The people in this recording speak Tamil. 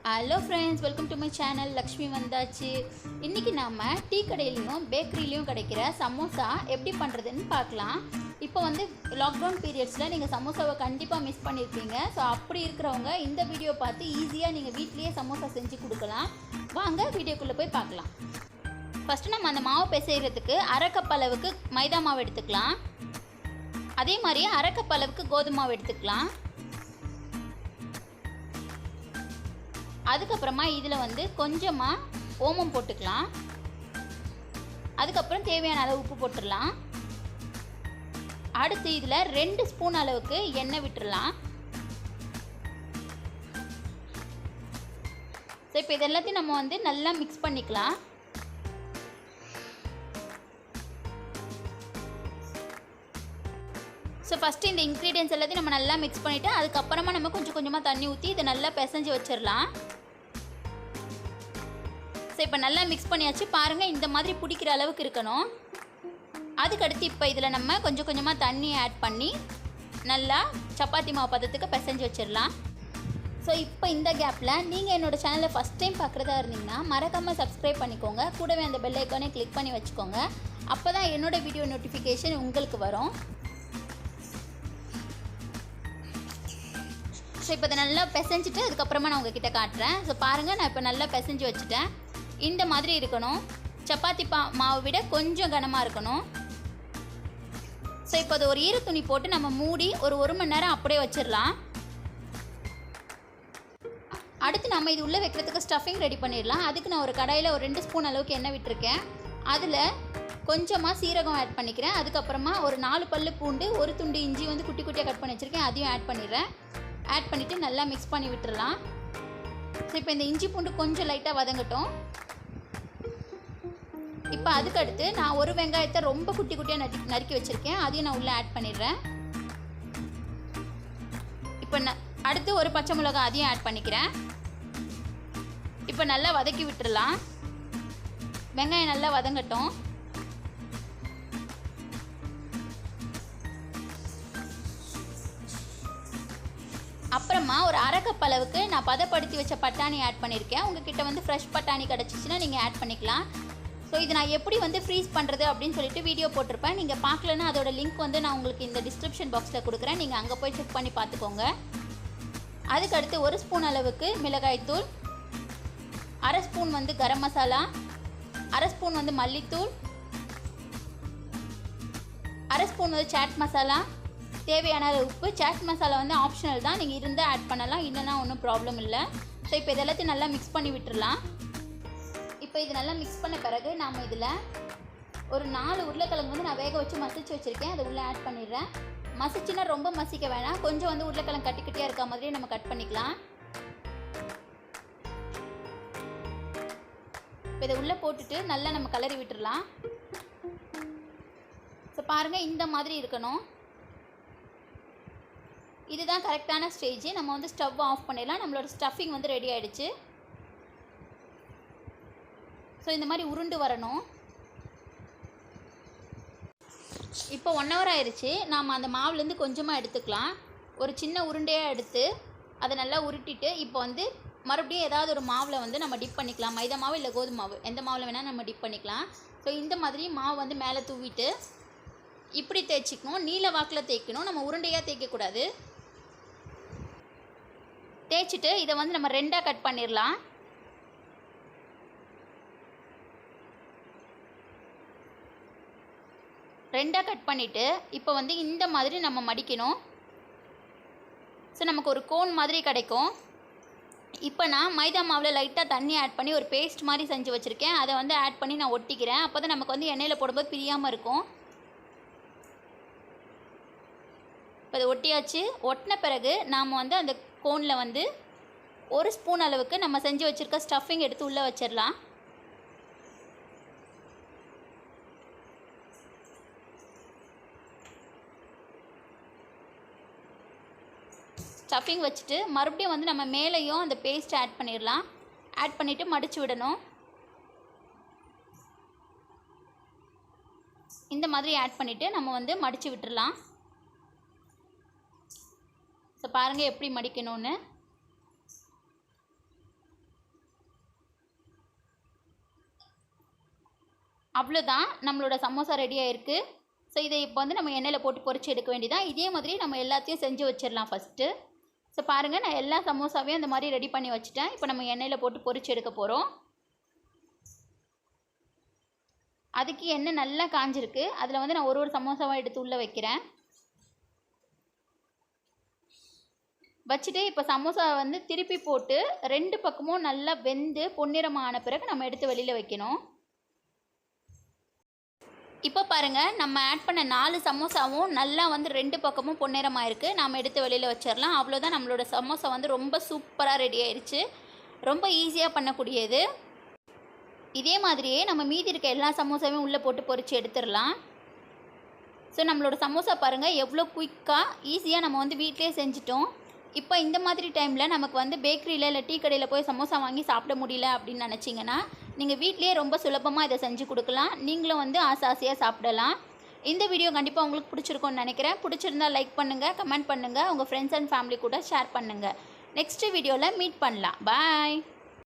Hello friends, welcome to my channel. Lakshmi வந்தாச்சு. இன்றைக்கி நாம் டீ கடையிலையும் பேக்கரிலையும் கிடைக்கிற சமோசா எப்படி பண்ணுறதுன்னு பார்க்கலாம். இப்போ வந்து லாக்டவுன் பீரியட்ஸில் நீங்கள் சமோசாவை கண்டிப்பாக மிஸ் பண்ணியிருப்பீங்க. ஸோ அப்படி இருக்கிறவங்க இந்த வீடியோ பார்த்து ஈஸியாக நீங்கள் வீட்லேயே சமோசா செஞ்சு கொடுக்கலாம். வாங்க வீடியோக்குள்ளே போய் பார்க்கலாம். ஃபஸ்ட்டு நம்ம அந்த மாவு பிசைகிறதுக்கு அரை கப் அளவுக்கு மைதா மாவு எடுத்துக்கலாம். அதே மாதிரி அரை கப் அளவுக்கு கோதுமை மாவு எடுத்துக்கலாம். அதுக்கப்புறமா இதில் வந்து கொஞ்சமாக ஓமம் போட்டுக்கலாம். அதுக்கப்புறம் தேவையான அளவு உப்பு போட்டுடலாம். அடுத்து இதில் 2 ஸ்பூன் அளவுக்கு எண்ணெய் விட்டுடலாம். ஸோ இப்போ இது எல்லாத்தையும் நம்ம வந்து நல்லா மிக்ஸ் பண்ணிக்கலாம். ஸோ ஃபஸ்ட்டு இந்த இன்க்ரீடியன்ஸ் எல்லாத்தையும் நம்ம நல்லா மிக்ஸ் பண்ணிவிட்டு அதுக்கப்புறமா நம்ம கொஞ்சம் கொஞ்சமாக தண்ணி ஊற்றி இதை நல்லா பிசைஞ்சு வச்சிடலாம். ஸோ இப்போ நல்லா மிக்ஸ் பண்ணியாச்சு. பாருங்கள், இந்த மாதிரி பிடிக்கிற அளவுக்கு இருக்கணும். அதுக்கடுத்து இப்போ இதில் நம்ம கொஞ்சம் கொஞ்சமாக தண்ணி ஆட் பண்ணி நல்லா சப்பாத்தி மாவு பதத்துக்கு பிசைஞ்சு வச்சிடலாம். ஸோ இப்போ இந்த கேப்பில் நீங்கள் என்னோடய சேனலை ஃபஸ்ட் டைம் பார்க்குறதா இருந்தீங்கன்னா மறக்காமல் சப்ஸ்கிரைப் பண்ணிக்கோங்க. கூடவே அந்த பெல் ஐக்கானே கிளிக் பண்ணி வச்சுக்கோங்க. அப்போ தான் என்னோடய வீடியோ நோட்டிஃபிகேஷன் உங்களுக்கு வரும். ஸோ இப்போ இதை நல்லா பிசைஞ்சிட்டு அதுக்கப்புறமா நான் உங்ககிட்ட காட்டுறேன். ஸோ பாருங்கள், நான் இப்போ நல்லா பிசைஞ்சு வச்சுட்டேன். இந்த மாதிரி இருக்கணும். சப்பாத்தி மாவை விட கொஞ்சம் கனமாக இருக்கணும். ஸோ இப்போ அது ஒரு ஈர துணி போட்டு நம்ம மூடி ஒரு மணி நேரம் அப்படியே வச்சிடலாம். அடுத்து நம்ம இது உள்ளே வைக்கிறதுக்கு ஸ்டஃபிங் ரெடி பண்ணிடலாம். அதுக்கு நான் ஒரு கடாயில் ஒரு 2 ஸ்பூன் அளவுக்கு எண்ணெய் விட்டுருக்கேன். அதில் கொஞ்சமாக சீரகம் ஆட் பண்ணிக்கிறேன். அதுக்கப்புறமா ஒரு 4 பல்லு பூண்டு, ஒரு துண்டு இஞ்சி வந்து குட்டி குட்டியாக கட் பண்ணி வச்சுருக்கேன், அதையும் ஆட் பண்ணிடுறேன். ஆட் பண்ணிவிட்டு நல்லா மிக்ஸ் பண்ணி விட்டுடலாம். ஸோ இப்போ இந்த இஞ்சி பூண்டு கொஞ்சம் லைட்டாக வதங்கட்டும். இப்போ அதுக்கடுத்து நான் ஒரு வெங்காயத்தை ரொம்ப குட்டி குட்டியாக நறுக்கி வச்சுருக்கேன், அதையும் நான் உள்ளே ஆட் பண்ணிடுறேன். இப்போ அடுத்து ஒரு பச்சை மிளகாய், அதையும் ஆட் பண்ணிக்கிறேன். இப்போ நல்லா வதக்கி விட்டுடலாம். வெங்காயம் நல்லா வதங்கட்டும். அப்புறமா ஒரு அரை கப் அளவுக்கு நான் பதப்படுத்தி வச்ச பட்டாணி ஆட் பண்ணியிருக்கேன். உங்ககிட்ட வந்து ஃப்ரெஷ் பட்டாணி கிடச்சிச்சின்னா நீங்கள் ஆட் பண்ணிக்கலாம். ஸோ இது நான் எப்படி வந்து ஃப்ரீஸ் பண்ணுறது அப்படின்னு சொல்லிட்டு வீடியோ போட்டிருப்பேன். நீங்கள் பார்க்கலன்னா அதோட லிங்க் வந்து நான் உங்களுக்கு இந்த டிஸ்கிரிப்ஷன் பாக்ஸில் கொடுக்குறேன். நீங்கள் அங்கே போய் செக் பண்ணி பார்த்துக்கோங்க. அதுக்கடுத்து 1 ஸ்பூன் அளவுக்கு மிளகாய்த்தூள், அரை ஸ்பூன் வந்து கரம் மசாலா, அரை ஸ்பூன் வந்து மல்லித்தூள், அரை ஸ்பூன் வந்து சாட் மசாலா, தேவையான உப்பு. சாட் மசாலா வந்து ஆப்ஷனல் தான், நீங்கள் இருந்தால் ஆட் பண்ணலாம், இல்லைன்னா ஒன்றும் ப்ராப்ளம் இல்லை. ஸோ இப்போ இதெல்லாத்தையும் நல்லா மிக்ஸ் பண்ணி விட்டுடலாம். இப்போ இது நல்லா மிக்ஸ் பண்ண பிறகு நாம் இதில் ஒரு 4 உருளைக்கிழங்கு வந்து நான் வேக வச்சு மசிச்சு வச்சுருக்கேன், அதை உள்ளே ஆட் பண்ணிடுறேன். மசிச்சுன்னா ரொம்ப மசிக்க வேணாம், கொஞ்சம் வந்து உருளைக்கிழங்கு கட்டி கட்டியாக இருக்க மாதிரியே நம்ம கட் பண்ணிக்கலாம். இப்போ இதை உள்ளே போட்டுட்டு நல்லா நம்ம கலரி விட்டுடலாம். ஸோ பாருங்கள், இந்த மாதிரி இருக்கணும். இதுதான் கரெக்டான ஸ்டேஜ். நம்ம வந்து ஸ்டவ் ஆஃப் பண்ணிடலாம். நம்மளோட ஸ்டஃபிங் வந்து ரெடி ஆகிடுச்சு. ஸோ இந்த மாதிரி உருண்டு வரணும். இப்போ 1 hour ஆயிடுச்சு. நாம் அந்த மாவுலேருந்து கொஞ்சமாக எடுத்துக்கலாம். ஒரு சின்ன உருண்டையாக எடுத்து அதை நல்லா உருட்டிட்டு இப்போ வந்து மறுபடியும் ஏதாவது ஒரு மாவில் வந்து நம்ம டிப் பண்ணிக்கலாம். மைதா மாவு இல்லை கோதுமை மாவு, எந்த மாவில் வேணால் நம்ம டிப் பண்ணிக்கலாம். ஸோ இந்த மாதிரி மாவு வந்து மேலே தூவிட்டு இப்படி தேய்ச்சிக்கணும். நீல வாக்கில் தேய்க்கணும், நம்ம உருண்டையாக தேய்க்கக்கூடாது. தேய்ச்சிட்டு இதை வந்து நம்ம 2ஆக கட் பண்ணிடலாம். ரெண்டாக கட் பண்ணிவிட்டு இப்போ வந்து இந்த மாதிரி நம்ம மடிக்கணும். ஸோ நமக்கு ஒரு கோன் மாதிரி கிடைக்கும். இப்போ நான் மைதா மாவில் லைட்டாக தண்ணி ஆட் பண்ணி ஒரு பேஸ்ட் மாதிரி செஞ்சு வச்சுருக்கேன், அதை வந்து ஆட் பண்ணி நான் ஒட்டிக்கிறேன். அப்போ தான் நமக்கு வந்து எண்ணெயில் போடும்போது பிரியாமல் இருக்கும். இப்போ அதை ஒட்டியாச்சு. ஒட்டின பிறகு நாம் வந்து அந்த கோனில் வந்து 1 ஸ்பூன் அளவுக்கு நம்ம செஞ்சு வச்சுருக்க ஸ்டஃபிங் எடுத்து உள்ளே வச்சிடலாம். ஸ்டஃபிங் வச்சுட்டு மறுபடியும் வந்து நம்ம மேலேயும் அந்த பேஸ்ட் ஆட் பண்ணிடலாம். ஆட் பண்ணிவிட்டு மடித்து விடணும். இந்த மாதிரி ஆட் பண்ணிவிட்டு நம்ம வந்து மடித்து விட்டுடலாம். ஸோ பாருங்கள் எப்படி மடிக்கணும்னு. அவ்வளோதான், நம்மளோட சமோசா ரெடி ஆயிருக்கு. ஸோ இதை இப்போ வந்து நம்ம எண்ணெயில் போட்டு பொரிச்சு எடுக்க வேண்டியதான். இதே மாதிரி நம்ம எல்லாத்தையும் செஞ்சு வச்சிடலாம் ஃபஸ்ட்டு. ஸோ பாருங்கள், நான் எல்லா சமோசாவையும் அந்த மாதிரி ரெடி பண்ணி வச்சுட்டேன். இப்போ நம்ம எண்ணெயில் போட்டு பொரிச்சு எடுக்க போகிறோம். அதுக்கு எண்ணெய் நல்லா காஞ்சிருக்கு. அதில் வந்து நான் ஒரு சமோசாவாக எடுத்து உள்ளே வைக்கிறேன். வச்சுட்டு இப்போ சமோசா வந்து திருப்பி போட்டு 2 பக்கமும் நல்லா வெந்து பொன்னிறமான பிறகு நம்ம எடுத்து வெளியில் வைக்கணும். இப்போ பாருங்கள், நம்ம ஆட் பண்ண 4 சமோசாவும் நல்லா வந்து 2 பக்கமும் பொன்னிறமாக இருக்குது. நம்ம எடுத்து வெளியில் வச்சிடலாம். அவ்வளோதான், நம்மளோட சமோசா வந்து ரொம்ப சூப்பராக ரெடி ஆயிடுச்சு. ரொம்ப ஈஸியாக பண்ணக்கூடியது. இதே மாதிரியே நம்ம மீதி இருக்க எல்லா சமோசாவையும் உள்ளே போட்டு பொரித்து எடுத்துடலாம். ஸோ நம்மளோட சமோசா பாருங்கள் எவ்வளோ குயிக்காக ஈஸியாக நம்ம வந்து வீட்டிலே செஞ்சிட்டோம். இப்போ இந்த மாதிரி டைமில் நமக்கு வந்து பேக்கரியில் இல்லை டீ கடையில் போய் சமோசா வாங்கி சாப்பிட முடியல அப்படின்னு நினச்சிங்கன்னா நீங்கள் வீட்லேயே ரொம்ப சுலபமாக இதை செஞ்சு கொடுக்கலாம். நீங்களும் வந்து ஆசையாக சாப்பிடலாம். இந்த வீடியோ கண்டிப்பாக உங்களுக்கு பிடிச்சிருக்கும்னு நினைக்கிறேன். பிடிச்சிருந்தா லைக் பண்ணுங்கள், கமெண்ட் பண்ணுங்கள், உங்கள் ஃப்ரெண்ட்ஸ் அண்ட் ஃபேமிலி கூட ஷேர் பண்ணுங்கள். நெக்ஸ்ட் வீடியோவில் மீட் பண்ணலாம். பாய்.